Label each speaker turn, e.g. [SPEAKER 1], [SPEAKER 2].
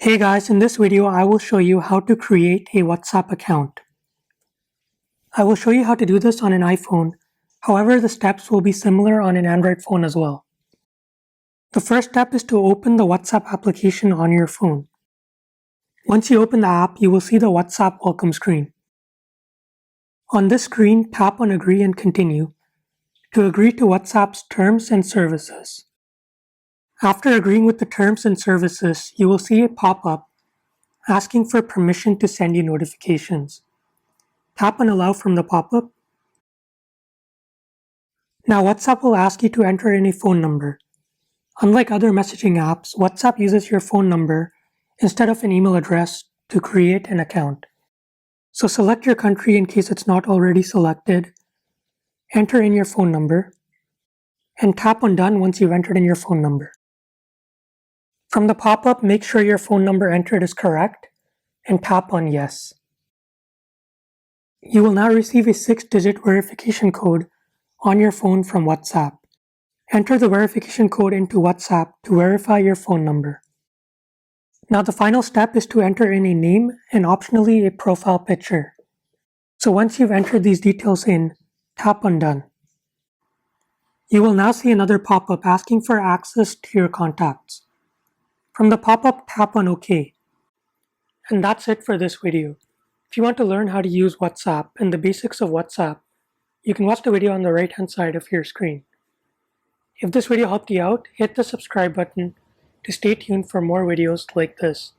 [SPEAKER 1] Hey guys, in this video I will show you how to create a WhatsApp account. I will show you how to do this on an iPhone, however the steps will be similar on an Android phone as well. The first step is to open the WhatsApp application on your phone. Once you open the app, you will see the WhatsApp welcome screen. On this screen, tap on Agree and Continue to agree to WhatsApp's terms and services. After agreeing with the terms and services, you will see a pop-up asking for permission to send you notifications. Tap on Allow from the pop-up. Now WhatsApp will ask you to enter in a phone number. Unlike other messaging apps, WhatsApp uses your phone number instead of an email address to create an account. So select your country in case it's not already selected, enter in your phone number, and tap on Done once you've entered in your phone number. From the pop-up, make sure your phone number entered is correct, and tap on Yes. You will now receive a 6-digit verification code on your phone from WhatsApp. Enter the verification code into WhatsApp to verify your phone number. Now the final step is to enter in a name and optionally a profile picture. So once you've entered these details in, tap on Done. You will now see another pop-up asking for access to your contacts. From the pop-up, tap on OK. And that's it for this video. If you want to learn how to use WhatsApp and the basics of WhatsApp, you can watch the video on the right hand side of your screen. If this video helped you out, hit the subscribe button to stay tuned for more videos like this.